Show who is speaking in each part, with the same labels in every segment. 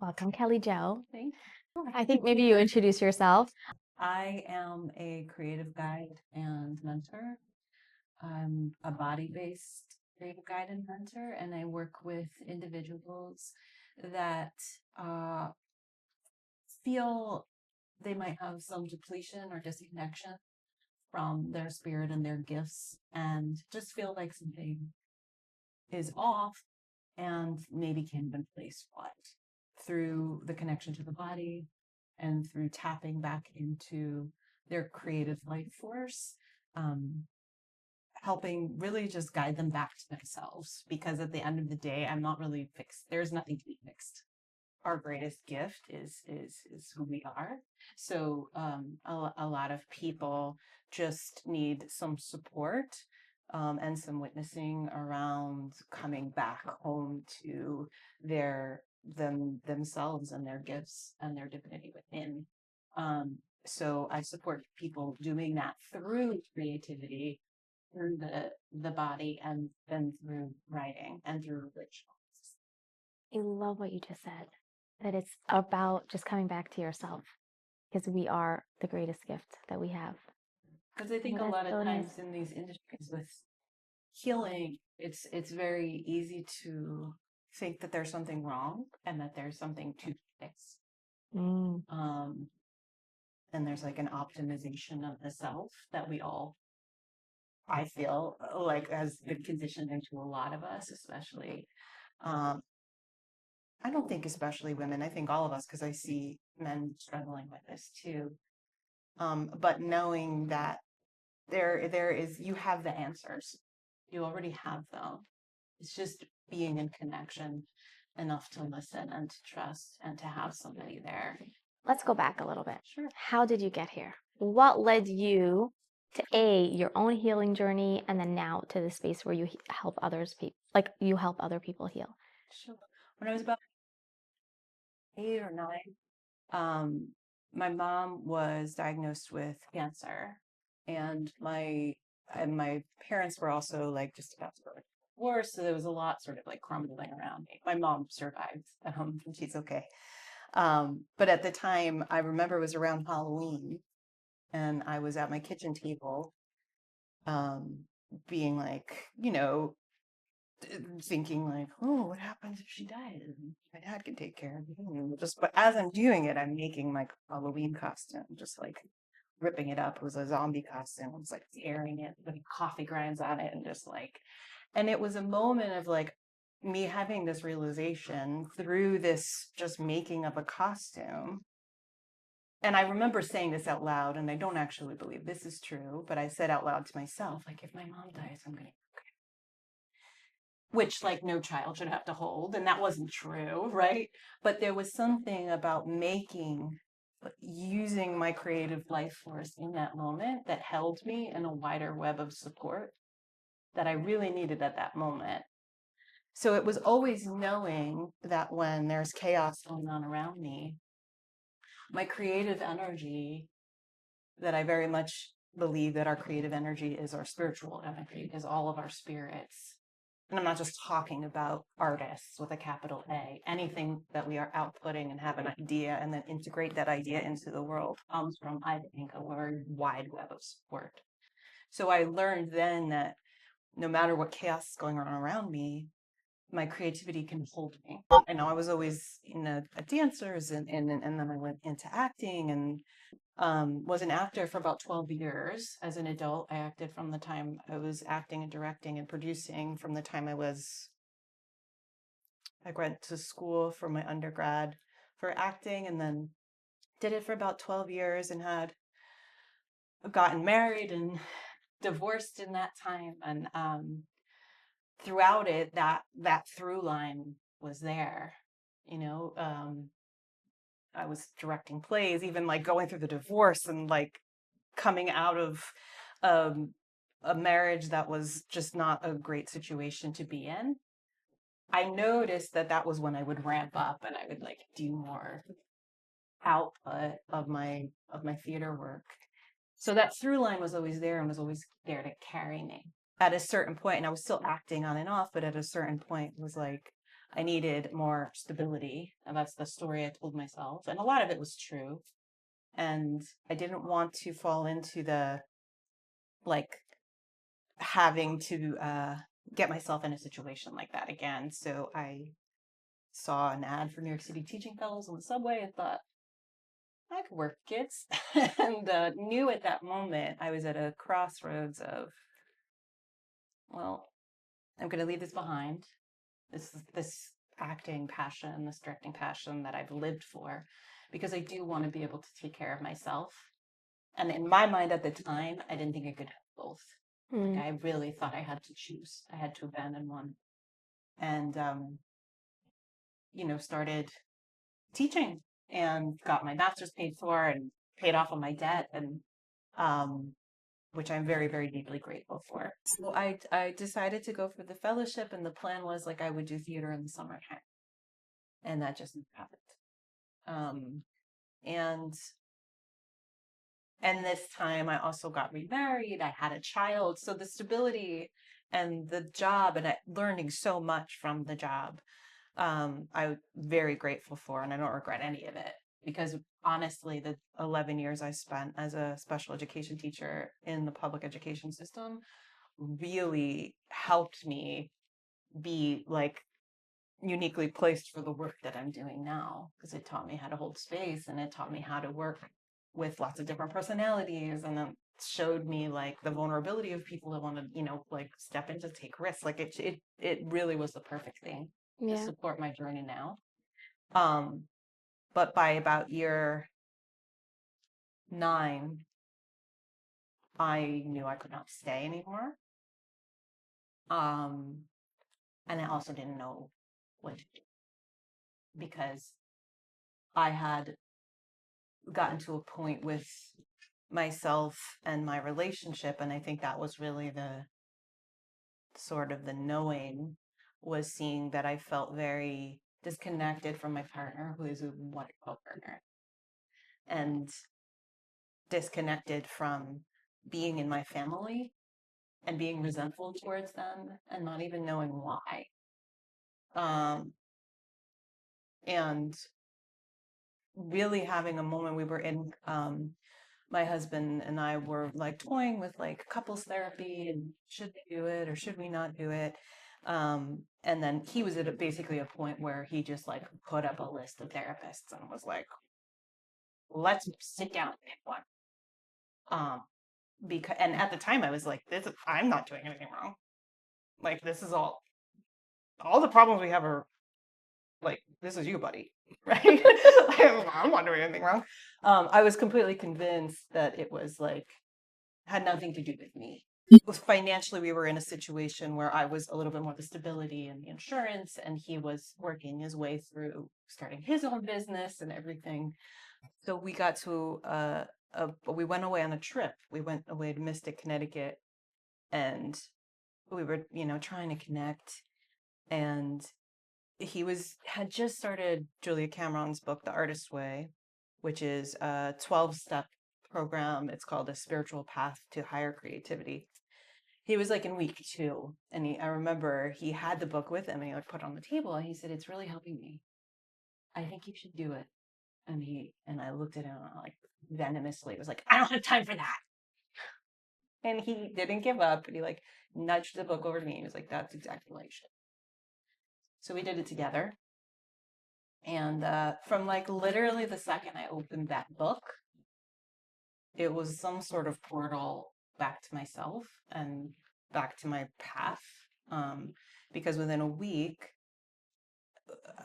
Speaker 1: Welcome, Kelly Jo.
Speaker 2: Thank you.
Speaker 1: I think maybe you introduce yourself.
Speaker 2: I am a creative guide and mentor. I'm a body-based creative guide and mentor, and I work with individuals that uh, feel they might have some depletion or disconnection from their spirit and their gifts, and just feel like something is off and maybe can't even place what. Through the connection to the body and through tapping back into their creative life force, um, helping really just guide them back to themselves. Because at the end of the day, I'm not really fixed. There's nothing to be fixed. Our greatest gift is who we are. So a lot of people just need some support and some witnessing around coming back home to themselves and their gifts and their divinity within. So I support people doing that through creativity, through the body, and then through writing and through rituals.
Speaker 1: I love what you just said, that it's about just coming back to yourself because we are the greatest gift that we have.
Speaker 2: Because I think a
Speaker 1: That's
Speaker 2: lot
Speaker 1: so
Speaker 2: of
Speaker 1: nice.
Speaker 2: times in these industries with healing, it's very easy to think that there's something wrong and that there's something to fix.
Speaker 1: Mm.
Speaker 2: And there's like an optimization of the self that we all, I feel like, has been conditioned into a lot of us, especially. Um, I don't think especially women. I think all of us, because I see men struggling with this too. But knowing that there is, you have the answers, you already have them. It's just being in connection enough to listen and to trust and to have somebody there.
Speaker 1: Let's go back a little bit.
Speaker 2: Sure.
Speaker 1: How did you get here? What led you to your own healing journey, and then now to the space where you help you help other people heal?
Speaker 2: Sure. When I was about 8 or 9, my mom was diagnosed with cancer, and my parents were also like just about to go to divorce, so there was a lot sort of like crumbling around me. My mom survived, and she's okay. But at the time, I remember it was around Halloween, and I was at my kitchen table, um, being like, thinking like, oh, what happens if she dies? My dad can take care of it. But as I'm doing it, I'm making my Halloween costume, just like ripping it up. It was a zombie costume. I was like tearing it, putting coffee grinds on it, and just like, and it was a moment of like me having this realization through this just making of a costume. And I remember saying this out loud, and I don't actually believe this is true, but I said out loud to myself, like, if my mom dies, I'm going to, which like no child should have to hold. And that wasn't true, right? But there was something about using my creative life force in that moment that held me in a wider web of support that I really needed at that moment. So it was always knowing that when there's chaos going on around me, my creative energy, that I very much believe that our creative energy is our spiritual energy, is all of our spirits. And I'm not just talking about artists with a capital A. Anything that we are outputting and have an idea and then integrate that idea into the world comes from, I think, a very wide web of support. So I learned then that no matter what chaos is going on around me, my creativity can hold me. I know I was always a dancer, and then I went into acting and was an actor for about 12 years. As an adult, I acted from the time I was acting and directing and producing from the time I went to school for my undergrad for acting, and then did it for about 12 years and had gotten married and divorced in that time. And throughout it, that through line was there, you know. I was directing plays, even like going through the divorce and like coming out of a marriage that was just not a great situation to be in. I noticed that was when I would ramp up and I would like do more output of my theater work. So that through line was always there and was always there to carry me. At a certain point, and I was still acting on and off, but at a certain point it was like I needed more stability. And that's the story I told myself. And a lot of it was true. And I didn't want to fall into the like having to get myself in a situation like that again. So I saw an ad for New York City Teaching Fellows on the subway and thought, I could work with kids. And knew at that moment I was at a crossroads of, well, I'm going to leave this behind. This acting passion, this directing passion that I've lived for, because I do want to be able to take care of myself. And in my mind at the time, I didn't think I could have both. Like I really thought I had to choose. I had to abandon one. And started teaching and got my master's paid for and paid off on my debt, and which I'm very, very deeply grateful for. So I decided to go for the fellowship, and the plan was like I would do theater in the summertime, and that just never happened. And this time I also got remarried. I had a child, so the stability and the job, and learning so much from the job, I'm very grateful for, and I don't regret any of it, because honestly, the 11 years I spent as a special education teacher in the public education system really helped me be like uniquely placed for the work that I'm doing now, because it taught me how to hold space, and it taught me how to work with lots of different personalities, and then showed me like the vulnerability of people that want to, like step in to take risks. Like it really was the perfect thing to support my journey now. But by about year 9, I knew I could not stay anymore. And I also didn't know what to do, because I had gotten to a point with myself and my relationship, and I think that was really the sort of the knowing, was seeing that I felt very disconnected from my partner, who is a wonderful partner, and disconnected from being in my family and being resentful towards them and not even knowing why. And really having a moment, we were in, my husband and I were like toying with like couples therapy, and should we do it or should we not do it? And then he was at basically a point where he just like put up a list of therapists and was like, let's sit down and pick one. Because, and at the time I was like, I'm not doing anything wrong. Like, this is all the problems we have are like, this is you, buddy. Right? I'm not doing anything wrong. I was completely convinced that it was like, had nothing to do with me. Financially, we were in a situation where I was a little bit more the stability and the insurance, and he was working his way through starting his own business and everything. So we got to we went away on a trip. We went away to Mystic, Connecticut, and we were, trying to connect. And he had just started Julia Cameron's book, The Artist's Way, which is a 12-step program. It's called A Spiritual Path to Higher Creativity. He was like in week 2, and I remember he had the book with him, and he like put it on the table, and he said, "It's really helping me. I think you should do it." And I looked at him, and I like venomously was like, "I don't have time for that." And he didn't give up, and he like nudged the book over to me. He was like, "That's exactly what you should." So we did it together. And from like literally the second I opened that book, it was some sort of portal back to myself and back to my path. Because within a week,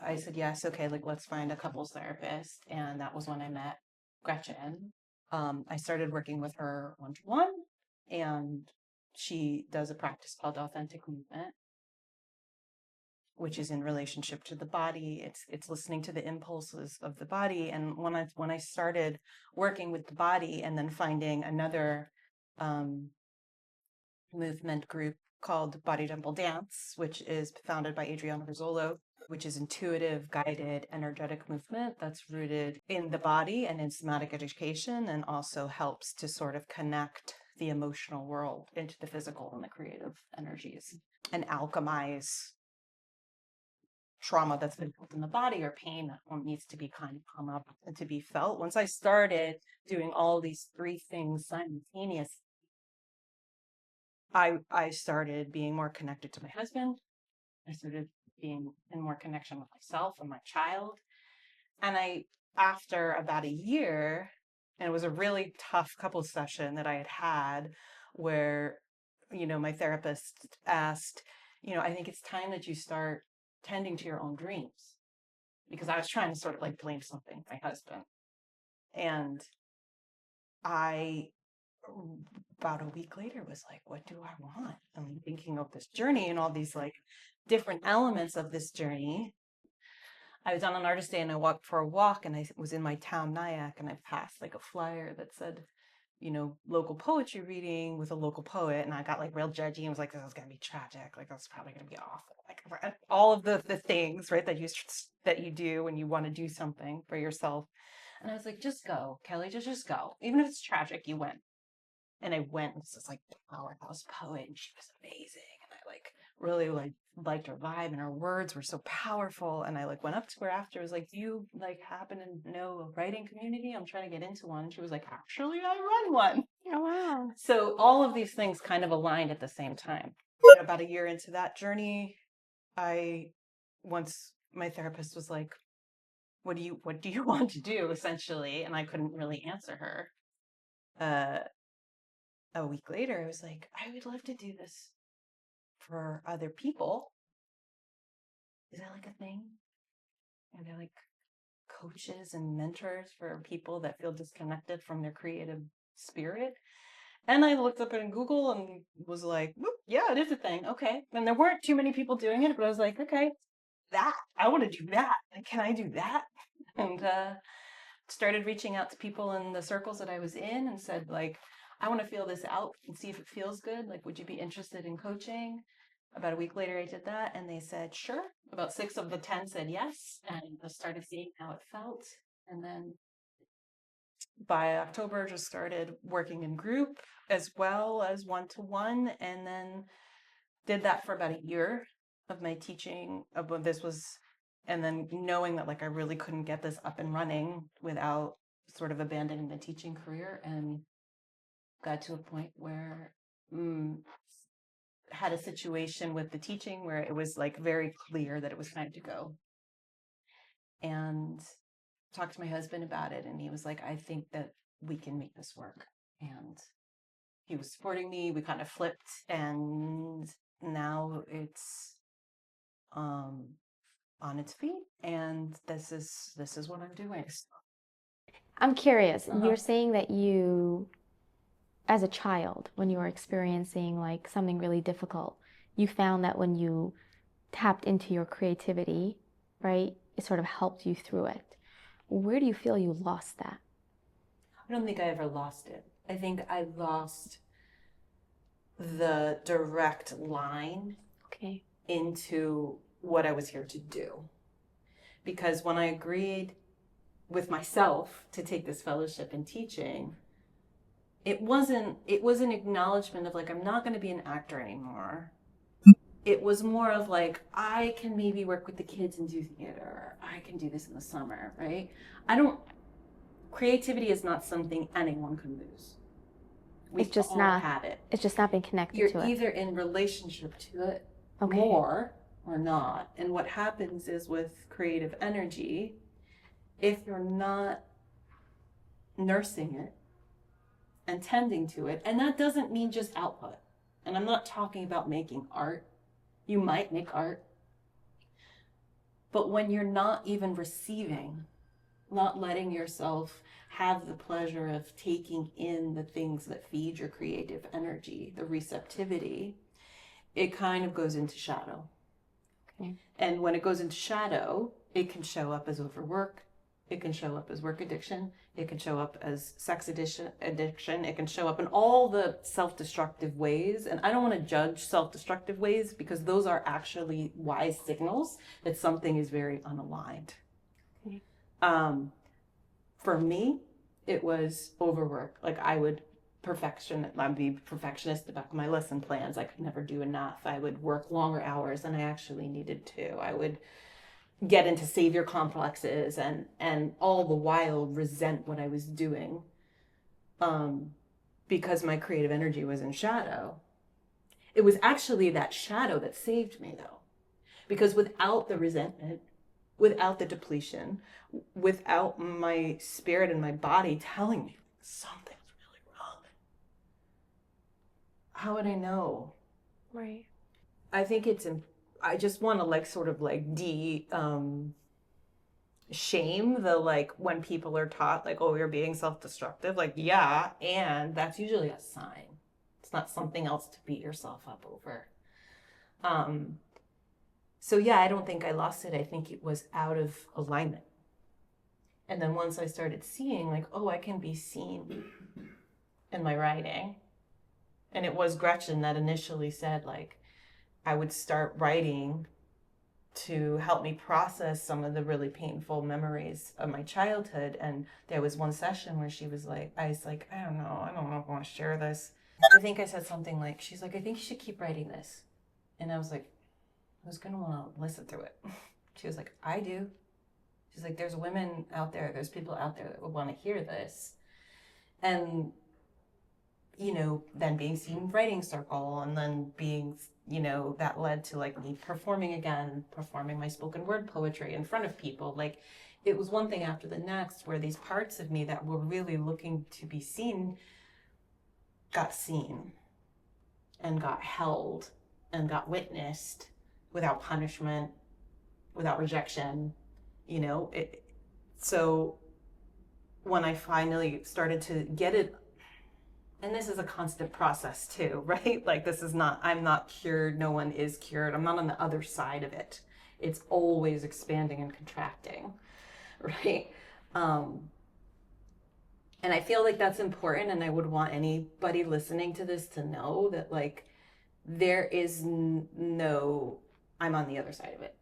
Speaker 2: I said, yes, okay, like let's find a couples therapist. And that was when I met Gretchen. I started working with her one-to-one, and she does a practice called authentic movement, which is in relationship to the body. It's listening to the impulses of the body. And when I started working with the body, and then finding another movement group called Body Temple Dance, which is founded by Adriana Rizzolo, which is intuitive, guided, energetic movement that's rooted in the body and in somatic education, and also helps to sort of connect the emotional world into the physical and the creative energies, and alchemize trauma that's been felt in the body or pain that needs to be kind of come up and to be felt. Once I started doing all these three things simultaneously, I started being more connected to my husband. I started being in more connection with myself and my child. And after about a year, and it was a really tough couple session that I had where, my therapist asked, I think it's time that you start tending to your own dreams, because I was trying to sort of like blame something, my husband. And I, about a week later, was like, what do I want? I'm thinking of this journey and all these like different elements of this journey. I was on an artist day and I walked for a walk, and I was in my town, Nyack, and I passed like a flyer that said, local poetry reading with a local poet. And I got like real judgy and was like, this is going to be tragic. Like, that's probably going to be awful. Like all of the things, right, that you do when you want to do something for yourself. And I was like, just go, Kelly, just go. Even if it's tragic, you win. And I went with this like powerhouse poet, and she was amazing. And I like really liked her vibe, and her words were so powerful. And I like went up to her after, was like, do you like happen to know a writing community? I'm trying to get into one. And she was like, actually, I run one.
Speaker 1: Oh, wow.
Speaker 2: So all of these things kind of aligned at the same time. About a year into that journey, once my therapist was like, what do you want to do, essentially? And I couldn't really answer her. A week later, I was like, I would love to do this for other people. Is that like a thing? Are there like coaches and mentors for people that feel disconnected from their creative spirit? And I looked up it in Google and was like, yeah, it is a thing. Okay. And there weren't too many people doing it, but I was like, okay, I want to do that. Can I do that? And started reaching out to people in the circles that I was in and said, like, I want to feel this out and see if it feels good. Like, would you be interested in coaching? About a week later, I did that, and they said, sure. About 6 of the 10 said yes, and I started seeing how it felt. And then by October, just started working in group as well as one-to-one, and then did that for about a year of my teaching of what this was. And then knowing that like I really couldn't get this up and running without sort of abandoning the teaching career, and got to a point where had a situation with the teaching where it was like very clear that it was time to go, and talked to my husband about it, and he was like, I think that we can make this work. And he was supporting me. We kind of flipped, and now it's on its feet, and this is what I'm doing.
Speaker 1: I'm curious. You're saying that you, as a child, when you were experiencing like something really difficult, you found that when you tapped into your creativity, right, it sort of helped you through it. Where do you feel you lost that?
Speaker 2: I don't think I ever lost it. I think I lost the direct line into what I was here to do. Because when I agreed with myself to take this fellowship in teaching, it was an acknowledgement of like, I'm not going to be an actor anymore. It was more of like, I can maybe work with the kids and do theater. I can do this in the summer, right? Creativity is not something anyone can lose. We all have it.
Speaker 1: It's just not been connected to it.
Speaker 2: You're either in relationship to it more or not. And what happens is with creative energy, if you're not nursing it and tending to it, and that doesn't mean just output. And I'm not talking about making art. You might make art. But when you're not even receiving, not letting yourself have the pleasure of taking in the things that feed your creative energy, the receptivity, it kind of goes into shadow. Okay. And when it goes into shadow, it can show up as overwork. It can show up as work addiction. It can show up as sex addiction. It can show up in all the self-destructive ways. And I don't want to judge self-destructive ways, because those are actually wise signals that something is very unaligned. Okay. For me, it was overwork. Like I'd be perfectionist about my lesson plans. I could never do enough. I would work longer hours than I actually needed to. I would
Speaker 3: get into savior complexes and all the while resent what I was doing, because my creative energy was in shadow. It was actually that shadow that saved me, though, because without the resentment, without the depletion, without my spirit and my body telling me something's really wrong, how would I know?
Speaker 1: Right.
Speaker 3: I think I just want to like sort of like shame the like when people are taught like, oh, you're being self-destructive, like, yeah, and that's usually a sign. It's not something else to beat yourself up over. So yeah, I don't think I lost it. I think it was out of alignment. And then once I started seeing like, oh, I can be seen in my writing. And it was Gretchen that initially said like, I would start writing to help me process some of the really painful memories of my childhood. And there was one session where she was like, I was like, I don't know if I want to share this. I think I said something like, she's like, I think you should keep writing this. And I was like, who's going to want to listen to it? She was like, I do. She's like, there's women out there, there's people out there that would want to hear this. And, you know, then being seen in writing circle, and then being, you know, that led to like me performing again, performing my spoken word poetry in front of people. Like, it was one thing after the next where these parts of me that were really looking to be seen got seen and got held and got witnessed without punishment, without rejection, you know. So when I finally started to get it, and this is a constant process too, right? Like, this is not, I'm not cured, no one is cured, I'm not on the other side of it. It's always expanding and contracting, right? And I feel like that's important, and I would want anybody listening to this to know that like there is no I'm on the other side of it.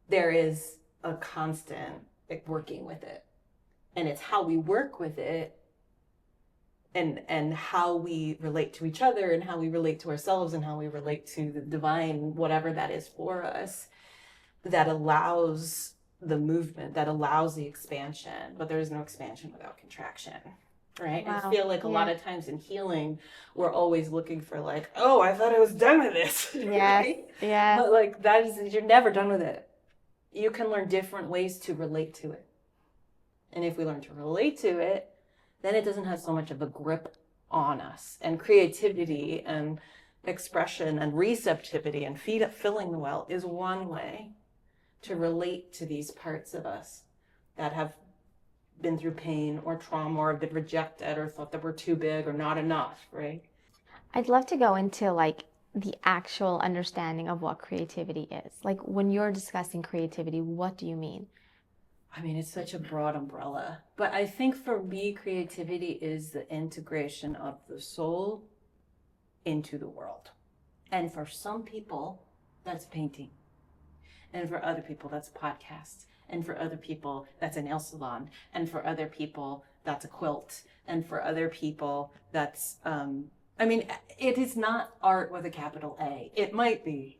Speaker 3: There is a constant like working with it, and it's how we work with it and how we relate to each other and how we relate to ourselves and how we relate to the divine, whatever that is for us, that allows the movement, that allows the expansion. But there is no expansion without contraction, right?
Speaker 1: Wow.
Speaker 3: I feel like a lot of times in healing, we're always looking for like, oh, I thought I was done with this.
Speaker 1: Yes.
Speaker 3: Right?
Speaker 1: Yes.
Speaker 3: But like that is, you're never done with it. You can learn different ways to relate to it. And if we learn to relate to it, then it doesn't have so much of a grip on us. And creativity and expression and receptivity and filling the well is one way to relate to these parts of us that have been through pain or trauma or have been rejected or thought that we're too big or not enough, right?
Speaker 1: I'd love to go into like the actual understanding of what creativity is. Like when you're discussing creativity, what do you mean?
Speaker 3: I mean, it's such a broad umbrella, but I think for me, creativity is the integration of the soul into the world. And for some people, that's painting. And for other people, that's podcasts. And for other people, that's a nail salon. And for other people, that's a quilt. And for other people, that's, I mean, it is not art with a capital A. It might be,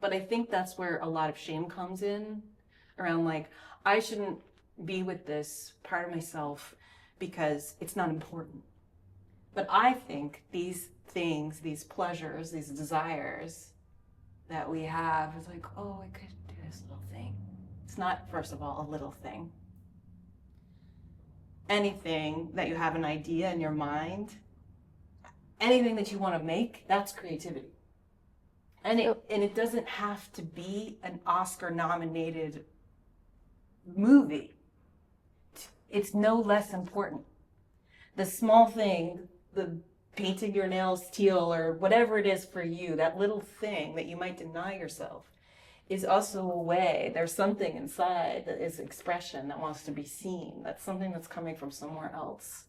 Speaker 3: but I think that's where a lot of shame comes in around like, I shouldn't be with this part of myself because it's not important. But I think these things, these pleasures, these desires that we have is like, oh, I could do this little thing. It's not, first of all, a little thing. Anything that you have an idea in your mind, anything that you want to make, that's creativity. And it doesn't have to be an Oscar-nominated movie. It's no less important. The small thing, the painting your nails teal or whatever it is for you, that little thing that you might deny yourself, is also a way. There's something inside that is expression that wants to be seen. That's something that's coming from somewhere else.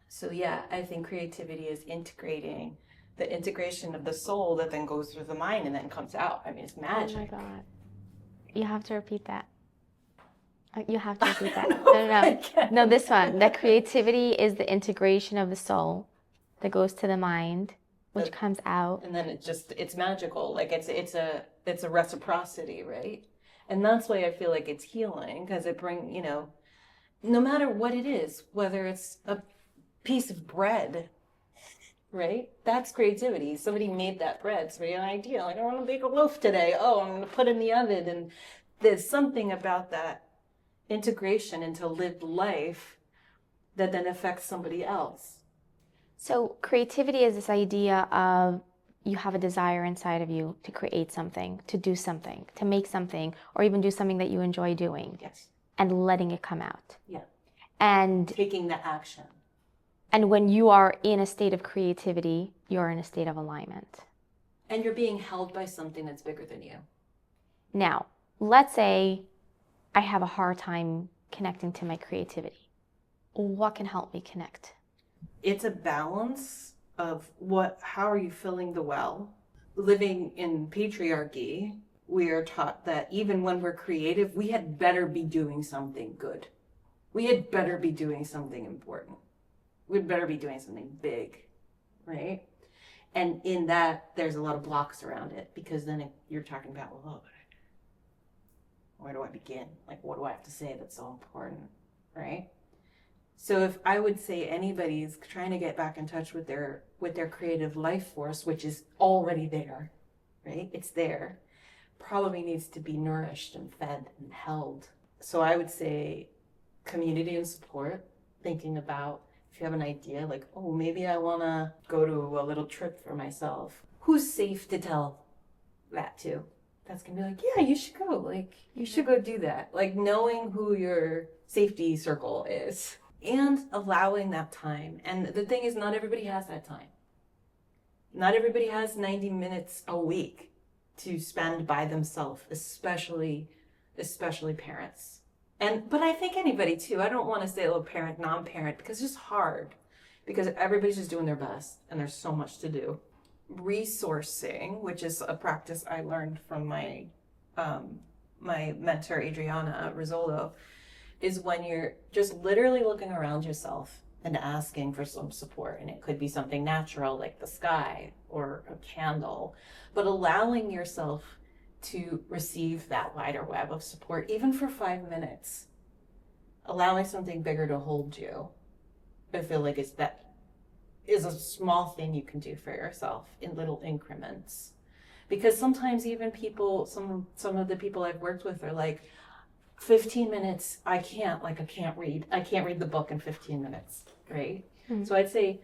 Speaker 3: So yeah, I think creativity is integrating the integration of the soul that then goes through the mind and then comes out. I mean, it's magic.
Speaker 1: Oh my God. You have to repeat that. You have to repeat that. No. No, this one. That creativity is the integration of the soul that goes to the mind which comes out.
Speaker 3: And then it's magical. Like it's a reciprocity, right? And that's why I feel like it's healing, because it no matter what it is, whether it's a piece of bread, right? That's creativity. Somebody made that bread. Somebody had an idea, like, I want to bake a loaf today. Oh, I'm going to put it in the oven. And there's something about that integration into lived life that then affects somebody else.
Speaker 1: So creativity is this idea of you have a desire inside of you to create something, to do something, to make something, or even do something that you enjoy doing.
Speaker 3: Yes.
Speaker 1: And letting it come out.
Speaker 3: Yeah.
Speaker 1: And
Speaker 3: taking the action.
Speaker 1: And when you are in a state of creativity, you're in a state of alignment.
Speaker 3: And you're being held by something that's bigger than you.
Speaker 1: Now, let's say I have a hard time connecting to my creativity. What can help me connect?
Speaker 3: It's a balance of how are you filling the well? Living in patriarchy, we are taught that even when we're creative, we had better be doing something good. We had better be doing something important. We'd better be doing something big, right? And in that, there's a lot of blocks around it, because then you're talking about, well, where do I begin? Like, what do I have to say that's so important, right? So if I would say anybody's trying to get back in touch with their creative life force, which is already there, right? It's there, probably needs to be nourished and fed and held. So I would say community and support, thinking about if you have an idea, like, oh, maybe I want to go to a little trip for myself. Who's safe to tell that to? That's going to be like, yeah, you should go. Like, you should go do that. Like, knowing who your safety circle is and allowing that time. And the thing is, not everybody has that time. Not everybody has 90 minutes a week to spend by themselves, especially parents. But I think anybody too. I don't want to say, oh, parent, non-parent, because it's just hard, because everybody's just doing their best and there's so much to do. Resourcing, which is a practice I learned from my mentor, Adriana Rizzolo, is when you're just literally looking around yourself and asking for some support. And it could be something natural like the sky or a candle, but allowing yourself to receive that wider web of support, even for 5 minutes. Allowing something bigger to hold you. I feel like that is a small thing you can do for yourself in little increments. Because sometimes even people, some of the people I've worked with are like, 15 minutes, I can't read the book in 15 minutes, right? Mm-hmm. So I'd say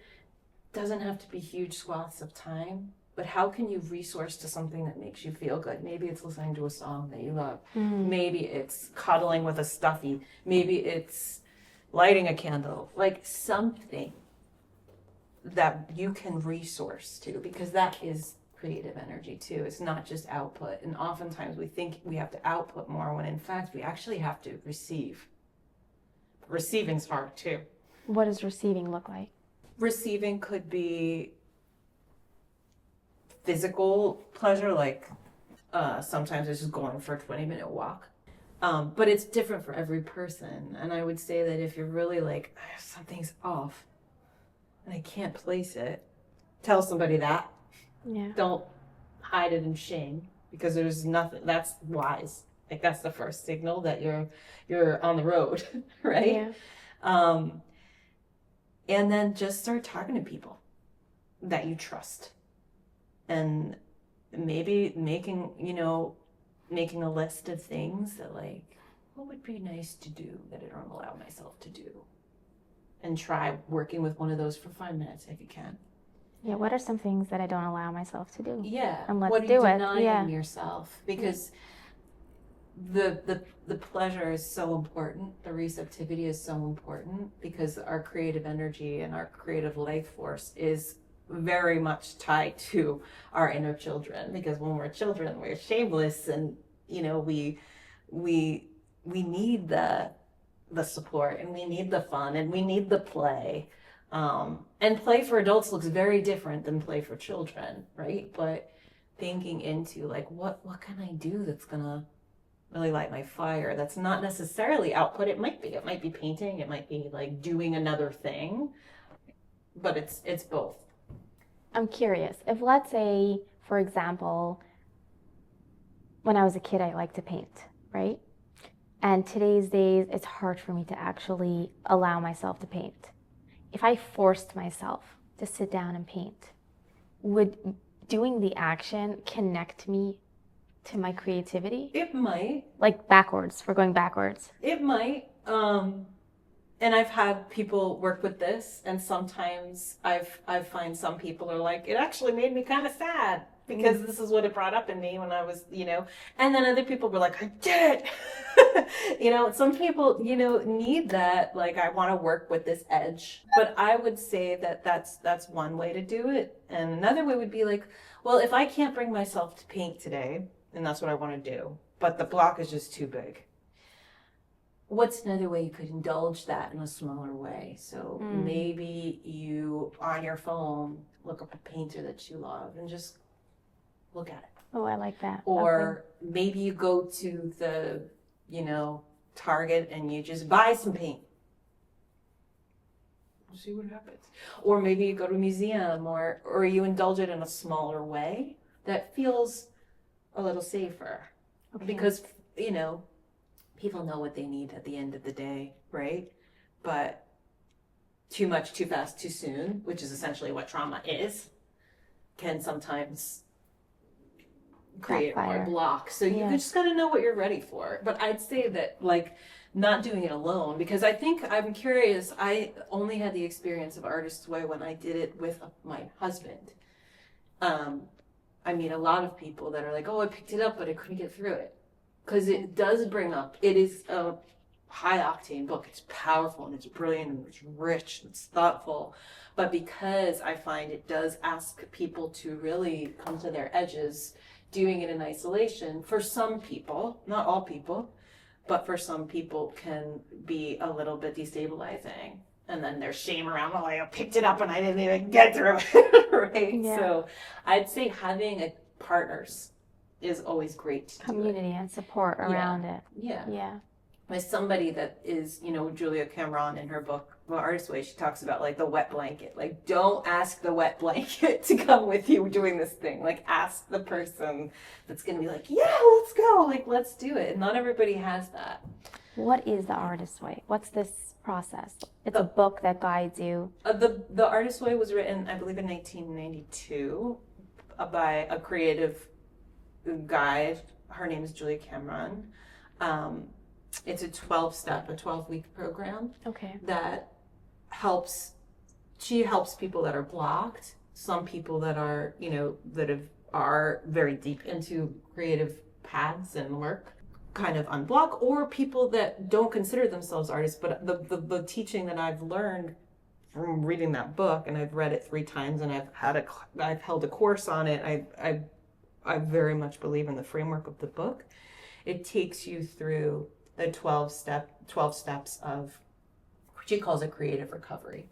Speaker 3: doesn't have to be huge swaths of time, but how can you resource to something that makes you feel good? Maybe it's listening to a song that you love. Mm-hmm. Maybe it's cuddling with a stuffy. Maybe it's lighting a candle. Like something that you can resource to, because that is creative energy too. It's not just output. And oftentimes we think we have to output more when in fact we actually have to receive. Receiving's hard too.
Speaker 1: What does receiving look like?
Speaker 3: Receiving could be physical pleasure, like sometimes it's just going for a 20-minute walk. But it's different for every person. And I would say that if you're really like, something's off and I can't place it, tell somebody that. Yeah. Don't hide it in shame, because there's nothing. That's wise. Like that's the first signal that you're on the road, right? Yeah. And then just start talking to people that you trust, and maybe making a list of things that like, what would be nice to do that I don't allow myself to do, and try working with one of those for 5 minutes if you can.
Speaker 1: Yeah, what are some things that I don't allow myself to do?
Speaker 3: Yeah,
Speaker 1: and let's
Speaker 3: what are
Speaker 1: do
Speaker 3: you
Speaker 1: it.
Speaker 3: denying yourself? Because the pleasure is so important. The receptivity is so important, because our creative energy and our creative life force is very much tied to our inner children. Because when we're children, we're shameless, and we need the support, and we need the fun, and we need the play. And play for adults looks very different than play for children, right? But thinking into like, what can I do that's gonna really light my fire? That's not necessarily output. It might be painting. It might be like doing another thing, but it's both.
Speaker 1: I'm curious. If, let's say, for example, when I was a kid, I liked to paint, right? And today's days, it's hard for me to actually allow myself to paint. If I forced myself to sit down and paint, would doing the action connect me to my creativity?
Speaker 3: It might.
Speaker 1: Like backwards, we're going backwards.
Speaker 3: It might. And I've had people work with this, and sometimes I find some people are like, it actually made me kind of sad because this is what it brought up in me when I was, and then other people were like, I did it. Some people, need that, like, I want to work with this edge. But I would say that that's one way to do it. And another way would be like, well, if I can't bring myself to paint today, and that's what I want to do, but the block is just too big, what's another way you could indulge that in a smaller way? So maybe you, on your phone, look up a painter that you love and just look at it.
Speaker 1: Oh, I like that.
Speaker 3: Or maybe you go to the, Target and you just buy some paint. See what happens. Or maybe you go to a museum or you indulge it in a smaller way that feels a little safer.
Speaker 1: Okay.
Speaker 3: Because, people know what they need at the end of the day, right? But too much, too fast, too soon, which is essentially what trauma is, can sometimes create more blocks. So you just got to know what you're ready for. But I'd say that, like, not doing it alone, because I'm curious, I only had the experience of Artist's Way when I did it with my husband. I mean, a lot of people that are like, oh, I picked it up, but I couldn't get through it. Because it does bring up, it is a high octane book. It's powerful and it's brilliant and it's rich and it's thoughtful. But because I find it does ask people to really come to their edges, doing it in isolation, for some people, not all people, but for some people can be a little bit destabilizing. And then there's shame around, oh, I picked it up and I didn't even get through it, right? Yeah. So I'd say having partners is always great.
Speaker 1: Community and support around it.
Speaker 3: Yeah. With somebody that is, Julia Cameron in her book, Artist's Way, she talks about like the wet blanket. Like, don't ask the wet blanket to come with you doing this thing. Like, ask the person that's going to be like, yeah, let's go. Like, let's do it. And not everybody has that.
Speaker 1: What is the Artist's Way? What's this process? It's a book that guides you.
Speaker 3: The Artist's Way was written, I believe, in 1992 by a creative guide. Her name is Julia Cameron. It's a 12-week program.
Speaker 1: Okay.
Speaker 3: That helps people that are blocked, some people that are, are very deep into creative paths and work, kind of unblock, or people that don't consider themselves artists. But the teaching that I've learned from reading that book, and I've read it 3 times, and I've held a course on it. I very much believe in the framework of the book. It takes you through the 12 steps of what she calls a creative recovery,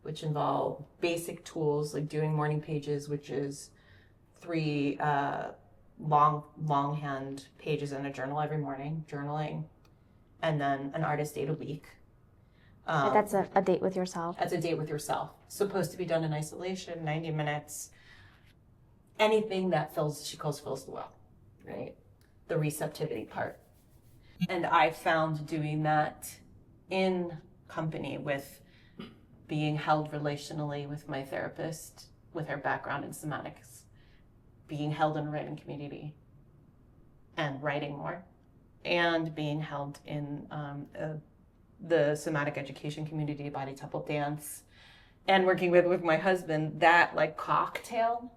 Speaker 3: which involve basic tools like doing morning pages, which is 3 longhand pages in a journal every morning, journaling, and then an artist date a week.
Speaker 1: That's a date with yourself.
Speaker 3: That's a date with yourself. Supposed to be done in isolation, 90 minutes. Anything that she calls fills the well, right? The receptivity part. And I found doing that in company with being held relationally with my therapist, with her background in somatics, being held in a writing community and writing more, and being held in the somatic education community, body temple dance, and working with my husband, that like cocktail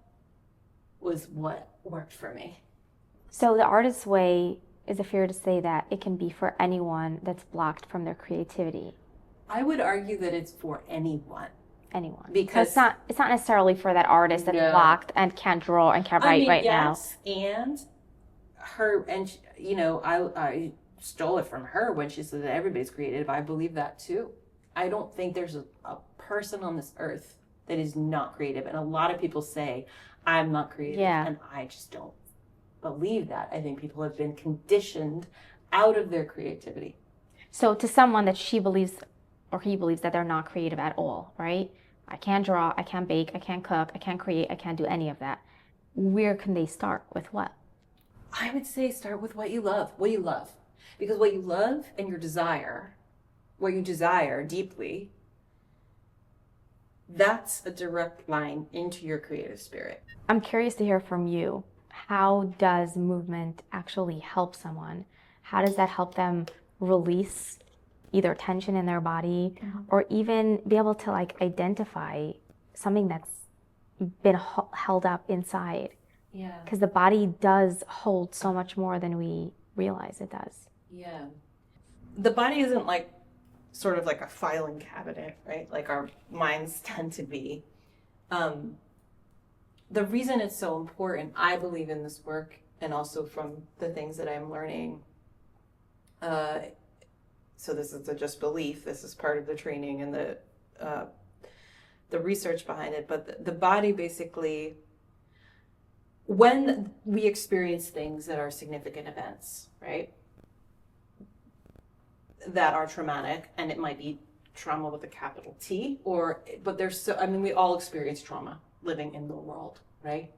Speaker 3: was what worked for me.
Speaker 1: So the Artist's Way, is it fair to say that it can be for anyone that's blocked from their creativity?
Speaker 3: I would argue that it's for anyone.
Speaker 1: Because so it's not necessarily for that artist that's blocked and can't draw and can't write now.
Speaker 3: And I stole it from her when she said that everybody's creative. I believe that too. I don't think there's a person on this earth that is not creative. And a lot of people say, I'm not creative. And I just don't believe that. I think people have been conditioned out of their creativity.
Speaker 1: So to someone that she believes or he believes that they're not creative at all, right? I can't draw, I can't bake, I can't cook, I can't create, I can't do any of that. Where can they start with what?
Speaker 3: I would say start with what you love. What you love. Because what you love and your desire, what you desire deeply, that's a direct line into your creative spirit.
Speaker 1: I'm curious to hear from you. How does movement actually help someone? How does that help them release either tension in their body or even be able to like identify something that's been held up inside?
Speaker 3: Yeah.
Speaker 1: Because the body does hold so much more than we realize it does.
Speaker 3: Yeah. The body isn't like sort of like a filing cabinet, right? Like our minds tend to be. The reason it's so important, I believe, in this work, and also from the things that I'm learning, so this is a just belief, this is part of the training and the research behind it, but the body basically, when we experience things that are significant events, right, that are traumatic, and it might be trauma with a capital T, but there's so, I mean, we all experience trauma living in the world, right?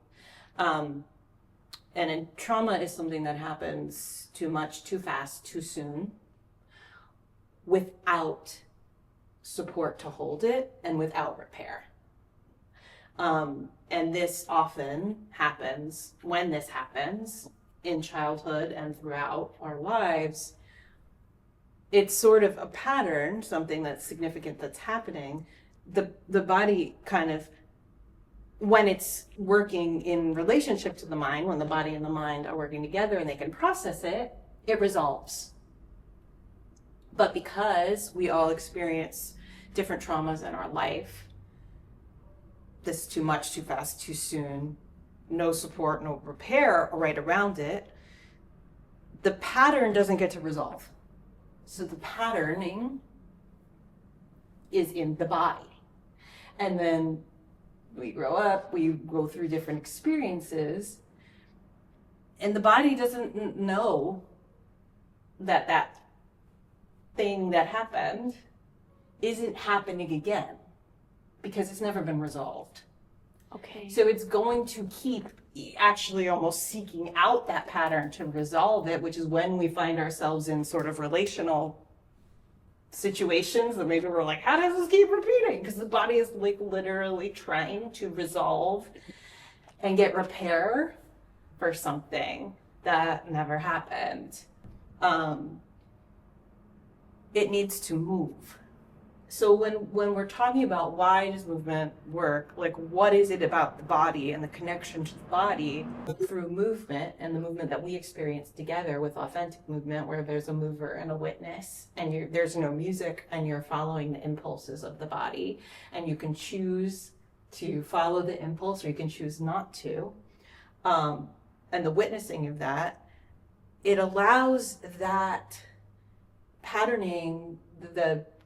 Speaker 3: And trauma is something that happens too much, too fast, too soon, without support to hold it and without repair. And this often happens, when this happens in childhood and throughout our lives, it's sort of a pattern, something that's significant that's happening. The body kind of, when it's working in relationship to the mind, when the body and the mind are working together and they can process it, it resolves. But because we all experience different traumas in our life, this too much, too fast, too soon, no support, no repair right around it, the pattern doesn't get to resolve. So the patterning is in the body. And then we grow up, we go through different experiences, and the body doesn't know that that thing that happened isn't happening again because it's never been resolved.
Speaker 1: Okay.
Speaker 3: So it's going to keep actually almost seeking out that pattern to resolve it, which is when we find ourselves in sort of relational situations that maybe we're like, how does this keep repeating? Because the body is like literally trying to resolve and get repair for something that never happened. It needs to move. So when we're talking about why does movement work, like what is it about the body and the connection to the body through movement and the movement that we experience together with authentic movement, where there's a mover and a witness and there's no music and you're following the impulses of the body, and you can choose to follow the impulse or you can choose not to. And the witnessing of that, it allows that patterning,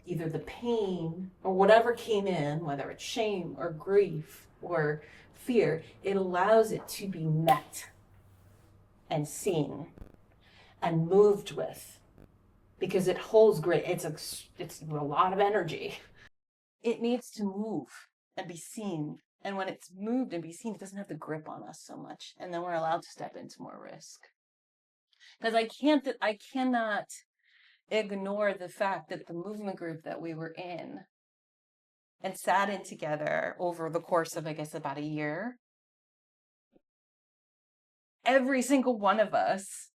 Speaker 3: either the pain or whatever came in, whether it's shame or grief or fear, it allows it to be met and seen and moved with, because it holds great, it's a lot of energy. It needs to move and be seen. And when it's moved and be seen, it doesn't have the grip on us so much. And then we're allowed to step into more risk. Because I cannot ignore the fact that the movement group that we were in and sat in together over the course of, I guess, about a year, every single one of us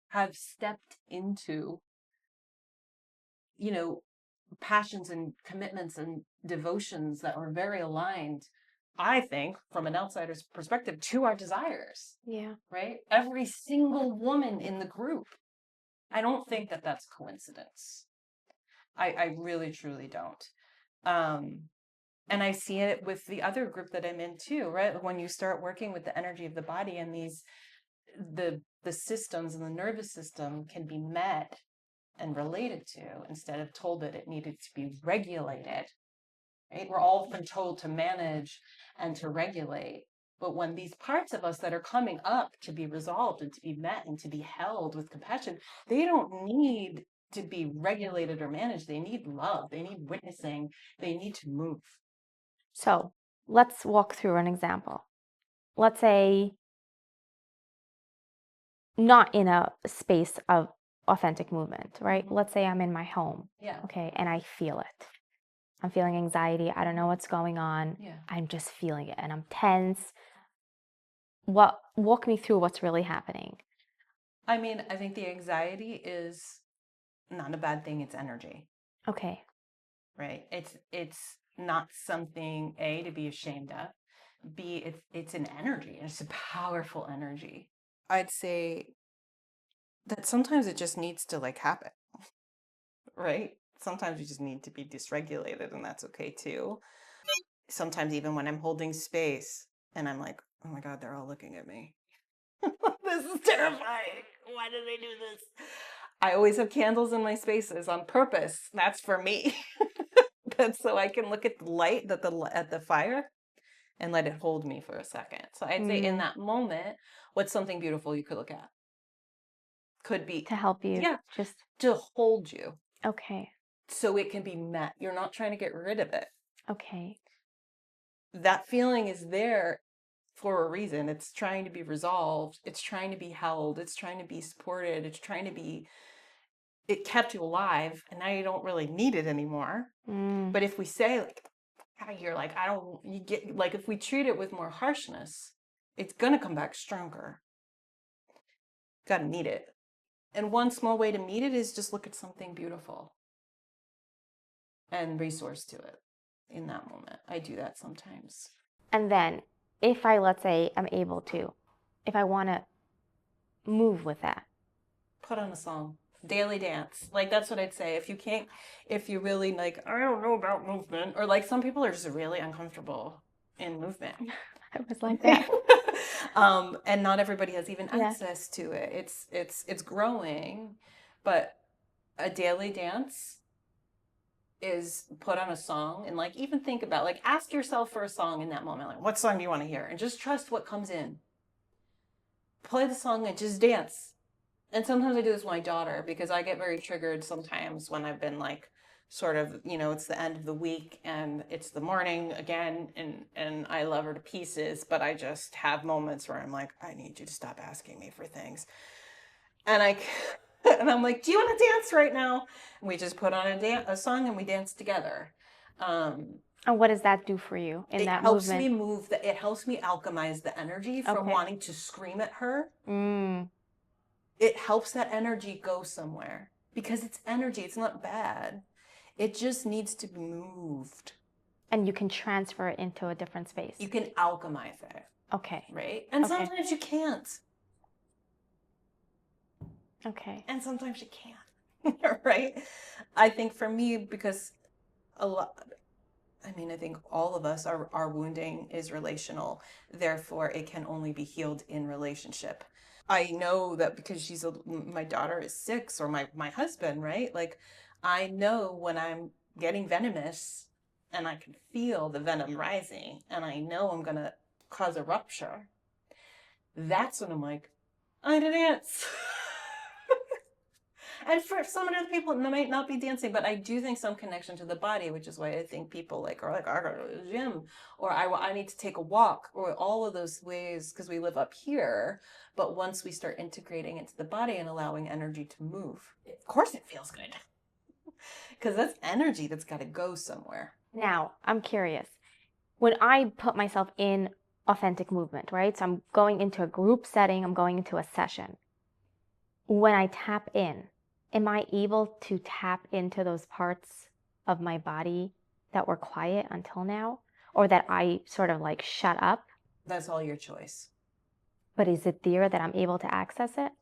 Speaker 3: have stepped into, passions and commitments and devotions that were very aligned, I think, from an outsider's perspective, to our desires.
Speaker 1: Yeah.
Speaker 3: Right? Every single woman in the group. I don't think that that's coincidence. I really, truly don't. And I see it with the other group that I'm in too, right? When you start working with the energy of the body and the systems and the nervous system can be met and related to, instead of told that it needed to be regulated, right? We're all been told to manage and to regulate. But when these parts of us that are coming up to be resolved and to be met and to be held with compassion, they don't need to be regulated or managed. They need love. They need witnessing. They need to move.
Speaker 1: So let's walk through an example. Let's say not in a space of authentic movement, right? Let's say I'm in my home,
Speaker 2: Yeah.
Speaker 1: okay, and I feel it. I'm feeling anxiety. I don't know what's going on.
Speaker 2: Yeah.
Speaker 1: I'm just feeling it and I'm tense. Walk me through what's really happening.
Speaker 3: I mean, I think the anxiety is not a bad thing. It's energy,
Speaker 1: Okay.
Speaker 3: right? It's not something A, to be ashamed of. B, it's an energy. It's a powerful energy. I'd say that sometimes it just needs to like happen, right? Sometimes you just need to be dysregulated, and that's okay too. Sometimes even when I'm holding space and I'm like, oh my God, they're all looking at me. This is terrifying. Why do they do this? I always have candles in my spaces on purpose. That's for me. That's so I can look at the light at the fire and let it hold me for a second. So I'd say in that moment, what's something beautiful you could look at? Could be
Speaker 1: To help you.
Speaker 3: yeah,
Speaker 1: Just
Speaker 3: to hold you
Speaker 1: okay.
Speaker 3: so it can be met. You're not trying to get rid of it.
Speaker 1: Okay.
Speaker 3: That feeling is there for a reason. It's trying to be resolved. It's trying to be held. It's trying to be supported. It's trying to be, it kept you alive and now you don't really need it anymore. But if we say like, you're like, I don't, you get like, if we treat it with more harshness, it's going to come back stronger. Got to meet it. And one small way to meet it is just look at something beautiful and resource to it in that moment. I do that sometimes.
Speaker 1: And then if I, let's say, I'm able to, if I want to move with that,
Speaker 3: put on a song, daily dance. Like that's what I'd say. If you can't, if you really like, I don't know about movement, or like some people are just really uncomfortable in movement.
Speaker 1: I was like that.
Speaker 3: And not everybody has even
Speaker 1: Yeah.
Speaker 3: access to it. It's growing, but a daily dance is put on a song and like even think about like ask yourself for a song in that moment, like what song do you want to hear, and just trust what comes in. Play the song and just dance. And sometimes I do this with my daughter because I get very triggered sometimes when I've been like sort of, you know, it's the end of the week and it's the morning again and I love her to pieces, but I just have moments where I'm like, I need you to stop asking me for things. And I'm like, do you want to dance right now? And we just put on a song and we dance together.
Speaker 1: And what does that do for you in that movement?
Speaker 3: It helps me alchemize the energy from
Speaker 1: Okay.
Speaker 3: wanting to scream at her. It helps that energy go somewhere because it's energy. It's not bad. It just needs to be moved.
Speaker 1: And you can transfer it into a different space.
Speaker 3: You can alchemize it.
Speaker 1: Okay.
Speaker 3: Right? And
Speaker 1: Okay.
Speaker 3: sometimes you can't.
Speaker 1: Okay.
Speaker 3: And sometimes you can't. Right? I think for me, because I think all of us, our wounding is relational. Therefore, it can only be healed in relationship. I know that because my daughter is 6 or my husband, right? Like I know when I'm getting venomous and I can feel the venom rising and I know I'm going to cause a rupture. That's when I'm like, I dance. And for some other people, it might not be dancing, but I do think some connection to the body, which is why I think people are like, I gotta go to the gym, or I need to take a walk, or all of those ways, because we live up here. But once we start integrating into the body and allowing energy to move, of course it feels good. Because that's energy that's got to go somewhere.
Speaker 1: Now, I'm curious. When I put myself in authentic movement, right? So I'm going into a group setting, I'm going into a session. When I tap in, am I able to tap into those parts of my body that were quiet until now? Or that I sort of like shut up?
Speaker 3: That's all your choice.
Speaker 1: But is it there that I'm able to access it?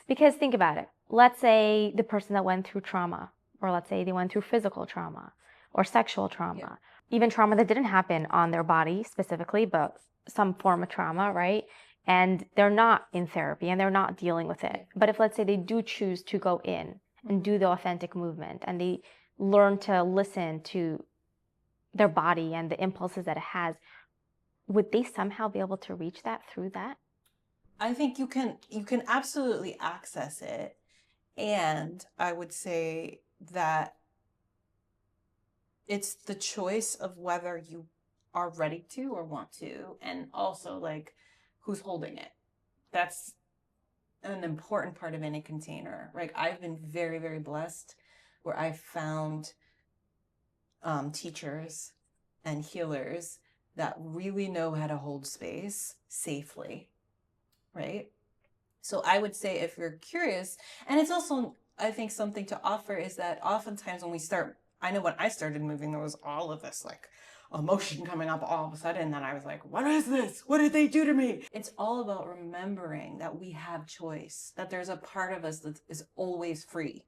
Speaker 1: Because think about it. Let's say the person that went through trauma, or let's say they went through physical trauma or sexual trauma, even trauma that didn't happen on their body specifically, but some form of trauma, right? And they're not in therapy and they're not dealing with it. But if let's say they do choose to go in and do the authentic movement and they learn to listen to their body and the impulses that it has, would they somehow be able to reach that through that?
Speaker 3: I think you can absolutely access it. And I would say that it's the choice of whether you are ready to or want to, and also like who's holding it. That's an important part of any container. Like I've been very, very blessed where I've found teachers and healers that really know how to hold space safely, right? So I would say if you're curious, and it's also, I think, something to offer is that oftentimes when we start, I know when I started moving, there was all of this like emotion coming up all of a sudden. And then I was like, what is this? What did they do to me? It's all about remembering that we have choice, that there's a part of us that is always free.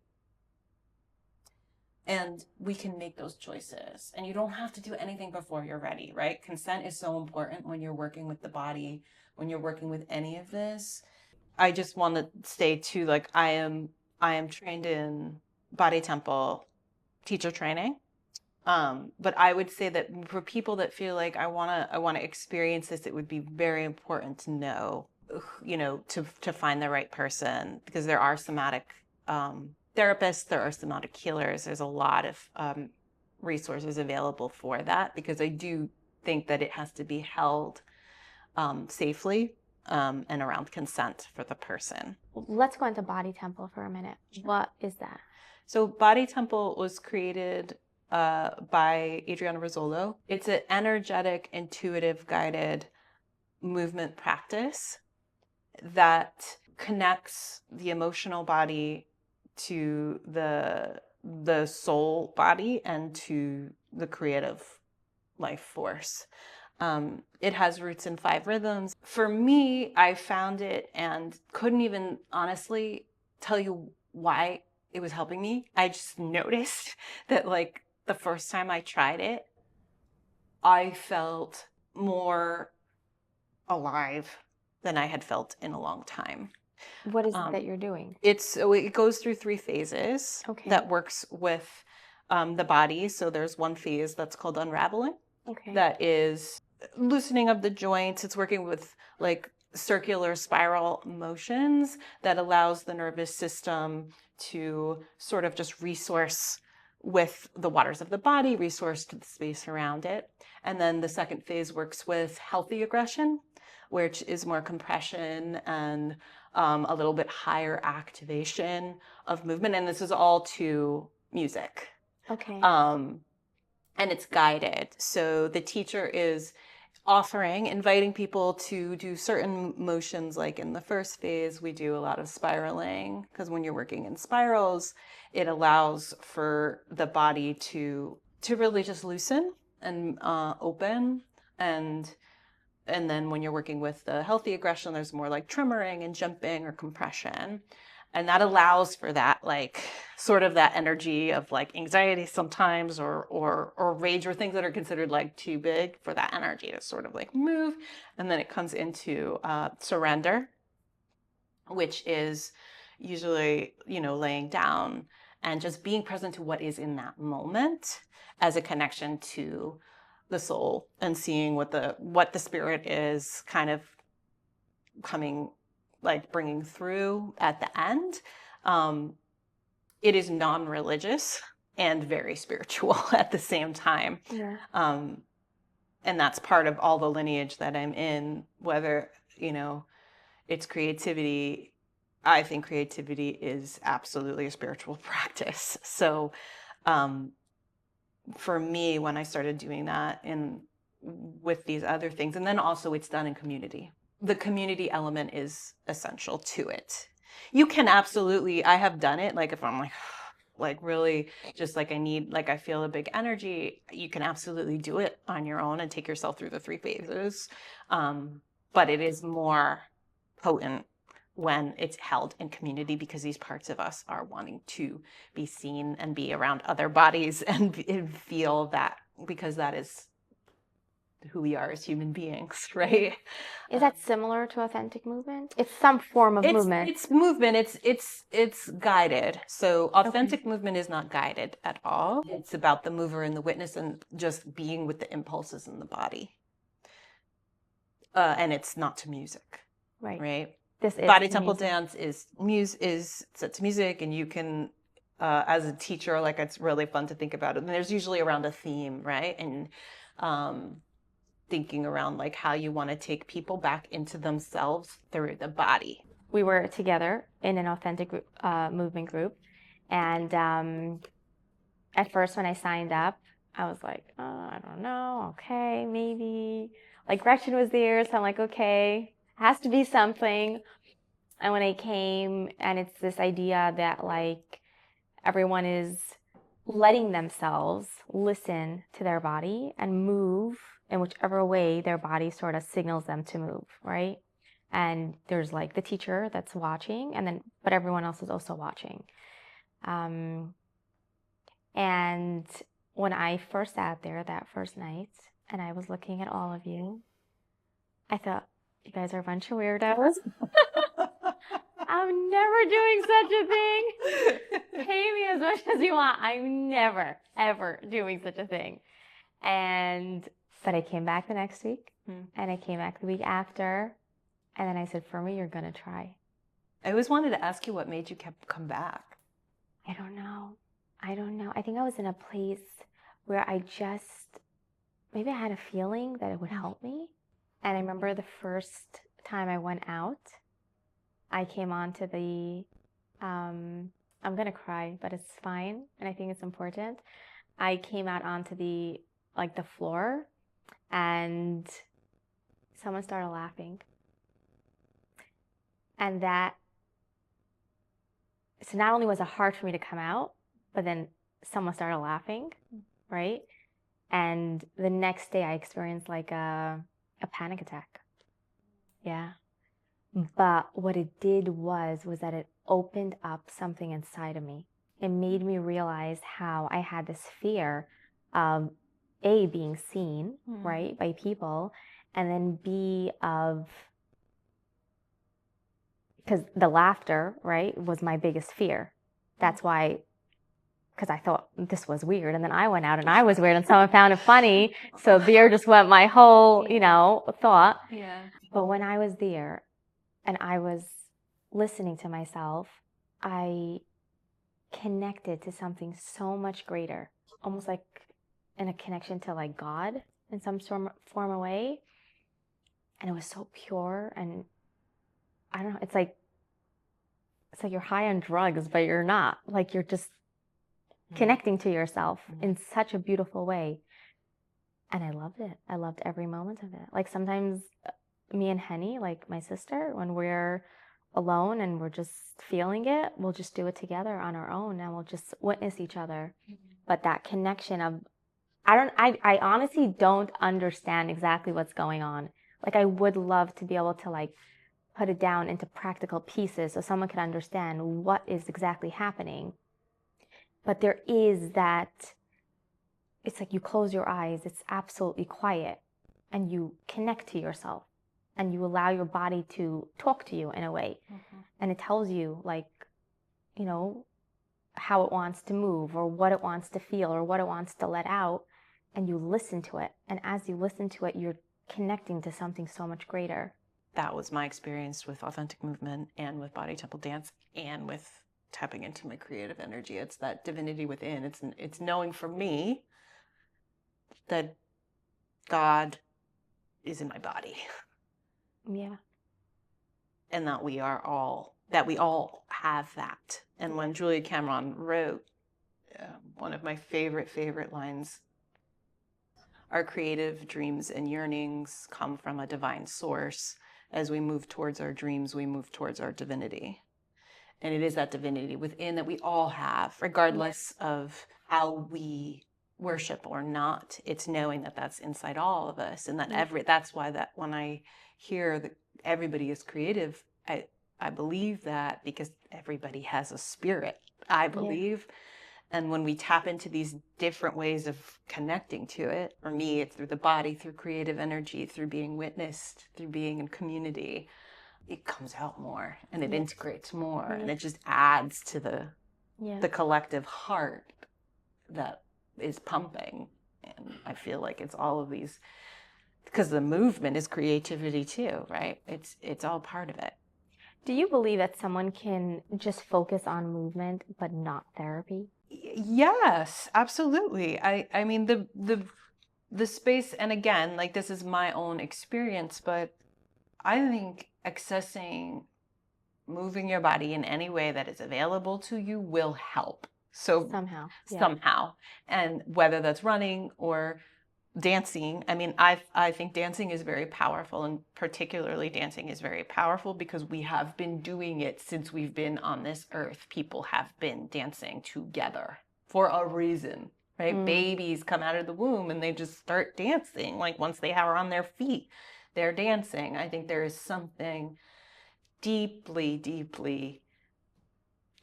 Speaker 3: And we can make those choices. And you don't have to do anything before you're ready, right? Consent is so important when you're working with the body, when you're working with any of this. I just want to say too, like I am trained in body temple teacher training. But I would say that for people that feel like I want to experience this, it would be very important to know, to find the right person, because there are somatic therapists, there are somatic healers. There's a lot of resources available for that, because I do think that it has to be held safely and around consent for the person.
Speaker 1: Let's go into body temple for a minute. What is that?
Speaker 3: So body temple was created by Adriana Rizzolo. It's an energetic, intuitive, guided movement practice that connects the emotional body to the soul body and to the creative life force. It has roots in 5 rhythms. For me, I found it and couldn't even honestly tell you why it was helping me. I just noticed that like the first time I tried it, I felt more alive than I had felt in a long time.
Speaker 1: What is it that you're doing?
Speaker 3: It goes through 3 phases
Speaker 1: Okay.
Speaker 3: that works with the body. So there's one phase that's called unraveling.
Speaker 1: Okay.
Speaker 3: That is loosening of the joints. It's working with like circular spiral motions that allows the nervous system to sort of just resource with the waters of the body, resource to the space around it. And then the second phase works with healthy aggression, which is more compression and a little bit higher activation of movement. And this is all to music.
Speaker 1: Okay.
Speaker 3: And it's guided. So the teacher is inviting people to do certain motions. Like in the first phase, we do a lot of spiraling, because when you're working in spirals, it allows for the body to really just loosen and open. And then when you're working with the healthy aggression, there's more like tremoring and jumping or compression. And that allows for that, like, sort of that energy of like anxiety sometimes or rage, or things that are considered like too big for that energy to sort of like move. And then it comes into surrender, which is usually, laying down and just being present to what is in that moment as a connection to the soul, and seeing what the spirit is kind of coming, like bringing through at the end. It is non-religious and very spiritual at the same time.
Speaker 1: Yeah.
Speaker 3: And that's part of all the lineage that I'm in, whether, it's creativity. I think creativity is absolutely a spiritual practice. So for me, when I started doing that with these other things, and then also it's done in community. The community element is essential to it. You can absolutely, I have done it, like if I'm like really just like I feel a big energy, you can absolutely do it on your own and take yourself through the 3 phases. But it is more potent when it's held in community, because these parts of us are wanting to be seen and be around other bodies and feel that, because that is who we are as human beings, right?
Speaker 1: Is that similar to authentic movement? It's some form of movement.
Speaker 3: It's movement. It's guided. So authentic movement is not guided at all. It's about the mover and the witness and just being with the impulses in the body. And it's not to music, right?
Speaker 1: This is
Speaker 3: body temple dance is set to music, and you can, as a teacher, like it's really fun to think about it. And there's usually around a theme, right? And thinking around like how you want to take people back into themselves through the body.
Speaker 1: We were together in an authentic movement group. And at first when I signed up, I was like, oh, I don't know, okay, maybe. Like Gretchen was there, so I'm like, okay, has to be something. And when I came, and it's this idea that like everyone is letting themselves listen to their body and move in whichever way their body sort of signals them to move, right? And there's like the teacher that's watching, and then but everyone else is also watching. And when I first sat there that first night and I was looking at all of you, I thought, you guys are a bunch of weirdos. I'm never doing such a thing. Pay me as much as you want. I'm never, ever doing such a thing. But I came back the next week, and I came back the week after, and then I said, for me, you're going to try.
Speaker 3: I always wanted to ask you what made you come back.
Speaker 1: I don't know. I think I was in a place where maybe I had a feeling that it would help me. And I remember the first time I went out, I came onto the, I'm going to cry, but it's fine. And I think it's important. I came out onto the floor, and someone started laughing. And so not only was it hard for me to come out, but then someone started laughing, right? And the next day I experienced like a panic attack. Yeah. But what it did was that it opened up something inside of me. It made me realize how I had this fear of A, being seen, right, by people, and then B, because the laughter, right, was my biggest fear. That's why, because I thought this was weird. And then I went out and I was weird and someone found it funny. So there just went my whole, thought.
Speaker 2: Yeah.
Speaker 1: But when I was there and I was listening to myself, I connected to something so much greater, almost like in a connection to like God in some form of way. And it was so pure, and I don't know, it's like you're high on drugs, but you're not. Like you're just connecting to yourself in such a beautiful way. And I loved it. I loved every moment of it. Like sometimes me and Henny, like my sister, when we're alone and we're just feeling it, we'll just do it together on our own, and we'll just witness each other. But that connection of, I honestly don't understand exactly what's going on. Like I would love to be able to like put it down into practical pieces so someone could understand what is exactly happening. But there is that, it's like you close your eyes, it's absolutely quiet, and you connect to yourself, and you allow your body to talk to you in a way. And it tells you like, how it wants to move, or what it wants to feel, or what it wants to let out, and you listen to it. And as you listen to it, you're connecting to something so much greater.
Speaker 3: That was my experience with authentic movement and with body temple dance and with tapping into my creative energy. It's that divinity within. It's knowing for me that God is in my body.
Speaker 1: Yeah.
Speaker 3: And that we all have that. And when Julia Cameron wrote, one of my favorite lines, our creative dreams and yearnings come from a divine source. As we move towards our dreams, we move towards our divinity. And it is that divinity within that we all have, regardless of how we worship or not. It's knowing that that's inside all of us. And that that's why that when I hear that everybody is creative, I believe that because everybody has a spirit, I believe. And when we tap into these different ways of connecting to it, for me, it's through the body, through creative energy, through being witnessed, through being in community, it comes out more and it integrates more and it just adds to the collective heart that is pumping. And I feel like it's all of these, because the movement is creativity too, right? It's all part of it.
Speaker 1: Do you believe that someone can just focus on movement but not therapy?
Speaker 3: Yes, absolutely. I mean, the the space, and again, like this is my own experience, but I think accessing moving your body in any way that is available to you will help. So
Speaker 1: Somehow. Yeah.
Speaker 3: somehow, and whether that's running or dancing, I mean, I think dancing is very powerful, and particularly dancing is very powerful because we have been doing it since we've been on this earth. People have been dancing together for a reason, right? Babies come out of the womb and they just start dancing. Like once they are on their feet, they're dancing. I think there is something deeply, deeply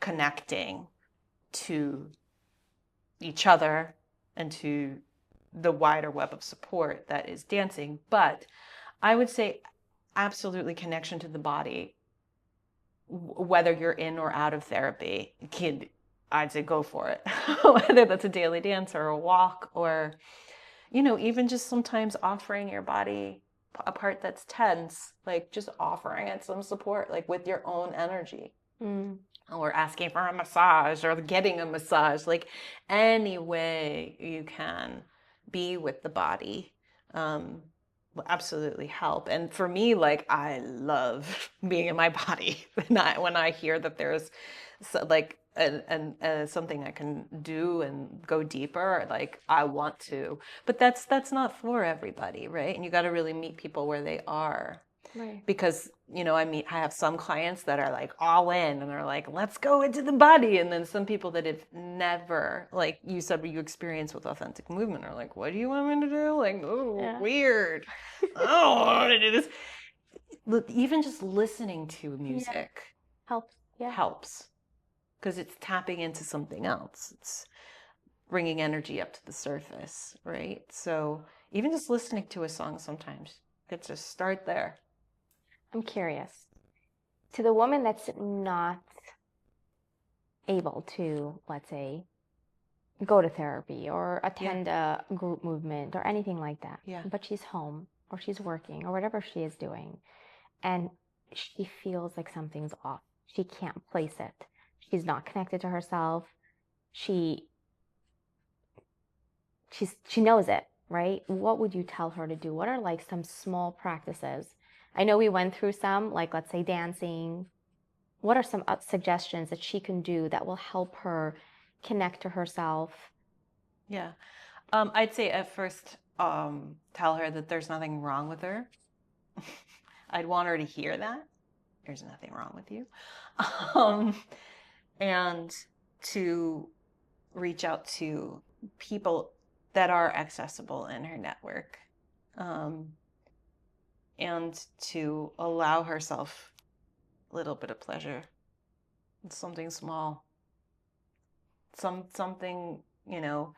Speaker 3: connecting to each other and to the wider web of support that is dancing. But I would say absolutely connection to the body, whether you're in or out of therapy, I'd say go for it. Whether that's a daily dance or a walk, or, you know, even just sometimes offering your body a part that's tense, like just offering it some support, like with your own energy. Or asking for a massage or getting a massage, like any way you can be with the body will absolutely help. And for me, like I love being in my body. When I hear that there's like something I can do and go deeper, like I want to. But that's not for everybody, right? And you got to really meet people where they are.
Speaker 1: Right.
Speaker 3: Because, you know, I have some clients that are like all in and are like, let's go into the body. And then some people that have never, like you said, what you experience with authentic movement are like, what do you want me to do? Like, oh, weird. I don't want to do this. Even just listening to music
Speaker 1: Helps. Yeah.
Speaker 3: helps because it's tapping into something else. It's bringing energy up to the surface, right? So even just listening to a song sometimes, you could just start there.
Speaker 1: I'm curious. To the woman that's not able to, let's say, go to therapy or attend a group movement or anything like that, but she's home or she's working or whatever she is doing, and she feels like something's off. She can't place it. She's not connected to herself. She knows it, right? What would you tell her to do? What are like some small practices? I know we went through some, like let's say dancing. What are some suggestions that she can do that will help her connect to herself?
Speaker 3: Yeah. I'd say at first, tell her that there's nothing wrong with her. I'd want her to hear that. There's nothing wrong with you. And to reach out to people that are accessible in her network. And to allow herself a little bit of pleasure. It's something small. Something, you know,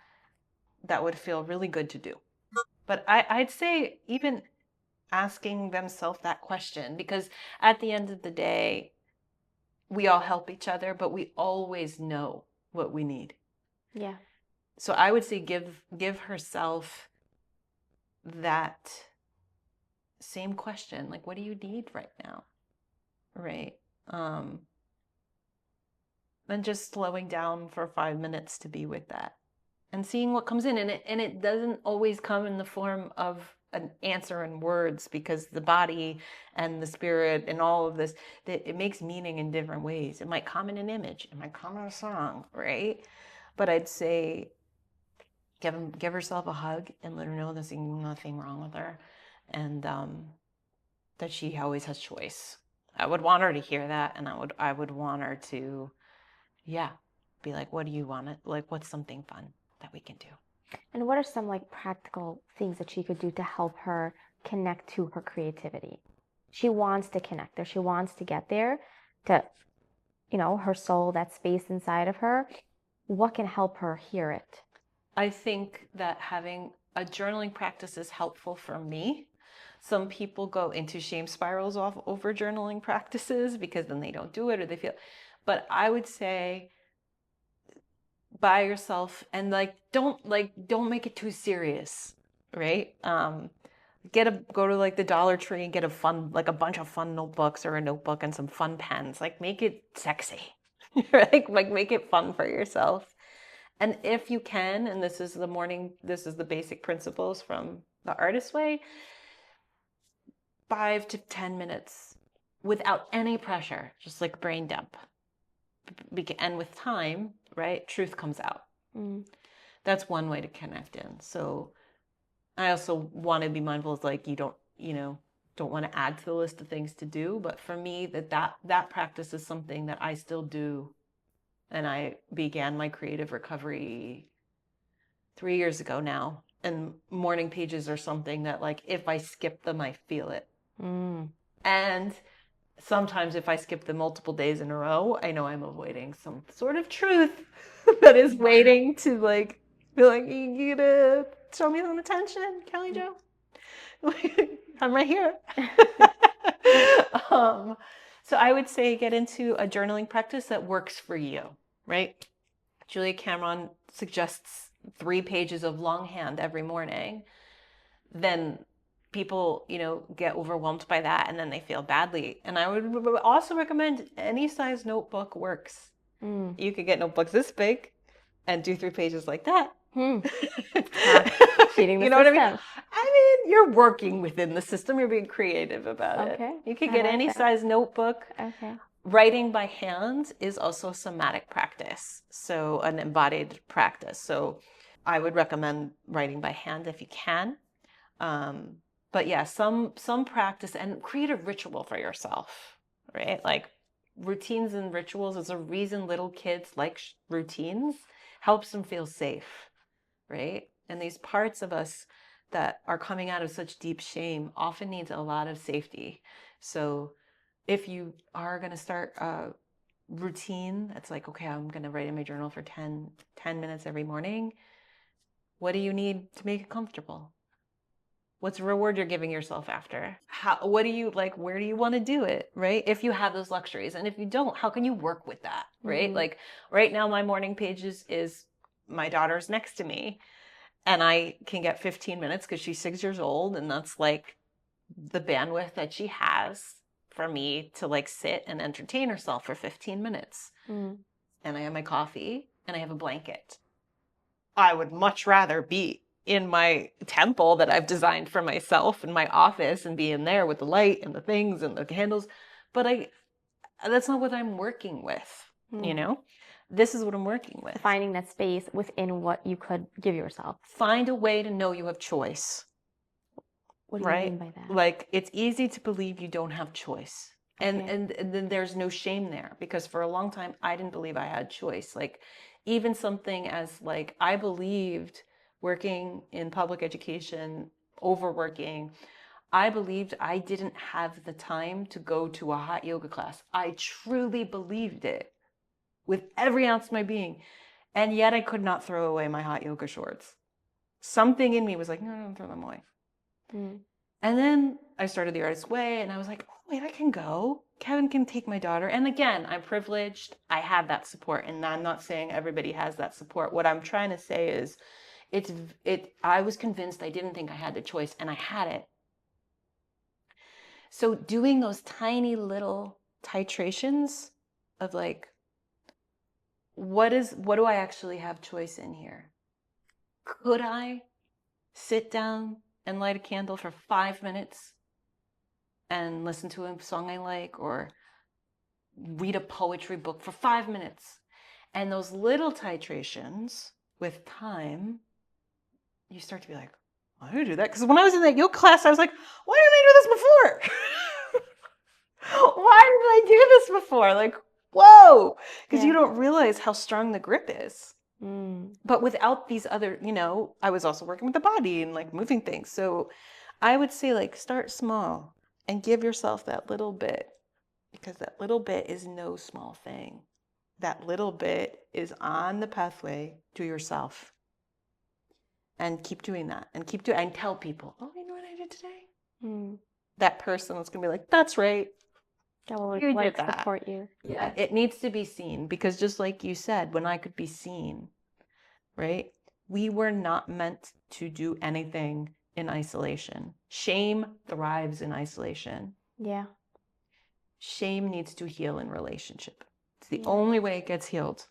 Speaker 3: that would feel really good to do. But I'd say even asking themselves that question, because at the end of the day, we all help each other, but we always know what we need.
Speaker 1: Yeah.
Speaker 3: So I would say give herself that same question, like, what do you need right now? Right. And just slowing down for 5 minutes to be with that and seeing what comes in. And it doesn't always come in the form of an answer in words, because the body and the spirit and all of this, that it makes meaning in different ways. It might come in an image, it might come in a song, right? But I'd say give herself a hug and let her know there's nothing wrong with her, and that she always has choice. I would want her to hear that, and I would want her to, be like, what do you want? Like, what's something fun that we can do?
Speaker 1: And what are some like practical things that she could do to help her connect to her creativity? She wants to connect there. She wants to get there to, you know, her soul, that space inside of her. What can help her hear it?
Speaker 3: I think that having a journaling practice is helpful for me. Some people go into shame spirals over journaling practices because then they don't do it or they feel, but I would say by yourself, and don't make it too serious, right? Go to like the Dollar Tree and get a bunch of fun notebooks or a notebook and some fun pens. Like make it sexy, right? Like make it fun for yourself. And if you can, and this is the basic principles from the artist way, 5 to 10 minutes without any pressure, just like brain dump. And with time, right, truth comes out. That's one way to connect in. So I also want to be mindful of like, you don't want to add to the list of things to do. But for me, that practice is something that I still do. And I began my creative recovery 3 years ago now. And morning pages are something that, like, if I skip them, I feel it. And sometimes if I skip them multiple days in a row, I know I'm avoiding some sort of truth that is waiting to, like, be like, you gonna show me some attention, Kelly Jo? I'm right here. So I would say get into a journaling practice that works for you, right? Julia Cameron suggests 3 pages of longhand every morning. Then people, get overwhelmed by that and then they feel badly. And I would also recommend any size notebook works. You could get notebooks this big and do 3 pages like that.
Speaker 1: Cheating the
Speaker 3: You know what I
Speaker 1: system.
Speaker 3: mean? I mean, you're working within the system. You're being creative about it. You could get any size notebook. Writing by hand is also a somatic practice, so an embodied practice. So I would recommend writing by hand if you can. But yeah, some practice and create a ritual for yourself, right? Like routines and rituals is a reason little kids like routines, helps them feel safe, right? And these parts of us that are coming out of such deep shame often needs a lot of safety. So if you are going to start a routine that's like, okay, I'm going to write in my journal for 10 minutes every morning, what do you need to make it comfortable? What's the reward you're giving yourself after? What do you like? Where do you want to do it? Right? If you have those luxuries. And if you don't, how can you work with that? Right? Like right now, my morning pages is my daughter's next to me and I can get 15 minutes because she's 6 years old. And that's like the bandwidth that she has for me to like sit and entertain herself for 15 minutes. And I have my coffee and I have a blanket. I would much rather be in my temple that I've designed for myself in my office and be in there with the light and the things and the candles. But that's not what I'm working with, This is what I'm working with.
Speaker 1: Finding that space within what you could give yourself.
Speaker 3: Find a way to know you have choice.
Speaker 1: What do you mean by that?
Speaker 3: Like, it's easy to believe you don't have choice. And then there's no shame there, because for a long time, I didn't believe I had choice. Like, even something as like, I believed working in public education, overworking, I believed I didn't have the time to go to a hot yoga class. I truly believed it with every ounce of my being. And yet I could not throw away my hot yoga shorts. Something in me was like, no, don't throw them away. And then I started the Artist's Way and I was like, oh, wait, I can go. Kevin can take my daughter. And again, I'm privileged. I have that support. And I'm not saying everybody has that support. What I'm trying to say is I was convinced I didn't think I had the choice, and I had it. So doing those tiny little titrations of like, what do I actually have choice in here? Could I sit down and light a candle for 5 minutes and listen to a song I like, or read a poetry book for 5 minutes? And those little titrations with time, you start to be like, I can do that. Because when I was in that yoga class, I was like, why didn't I do this before? Why did I do this before? Like, whoa, because you don't realize how strong the grip is. But without these other, I was also working with the body and like moving things. So I would say, like, start small and give yourself that little bit, because that little bit is no small thing. That little bit is on the pathway to yourself. And keep doing that, and and tell people, oh, you know what I did today? That person is going to be like, that's right.
Speaker 1: That will support you.
Speaker 3: Yeah, it needs to be seen, because just like you said, when I could be seen, right? We were not meant to do anything in isolation. Shame thrives in isolation.
Speaker 1: Yeah.
Speaker 3: Shame needs to heal in relationship. It's the only way it gets healed.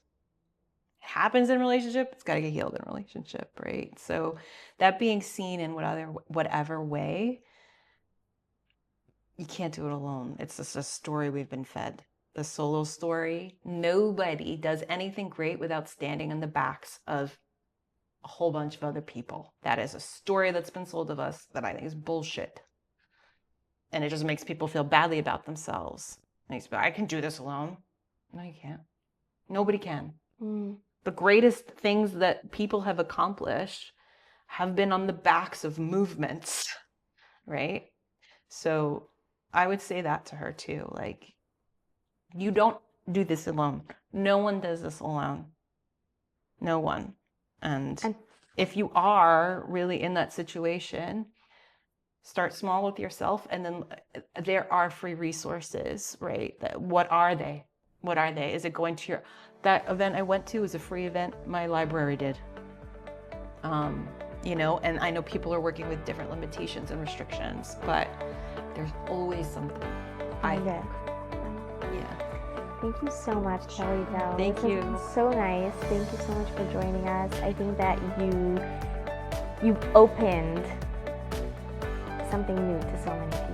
Speaker 3: happens in relationship, it's got to get healed in relationship, right? So that being seen in whatever way, you can't do it alone. It's just a story we've been fed. The solo story. Nobody does anything great without standing on the backs of a whole bunch of other people. That is a story that's been sold to us that I think is bullshit. And it just makes people feel badly about themselves. I can do this alone. No, you can't. Nobody can. The greatest things that people have accomplished have been on the backs of movements, right? So I would say that to her too. Like, you don't do this alone. No one does this alone. No one. And if you are really in that situation, start small with yourself, and then there are free resources, right? What are they? What are they? Is it going to that event I went to was a free event my library did. You know, and I know people are working with different limitations and restrictions, but there's always something. Yeah.
Speaker 1: Thank you so much, Kelly Jo.
Speaker 3: Thank you.
Speaker 1: So nice. Thank you so much for joining us. I think that you've opened something new to so many people.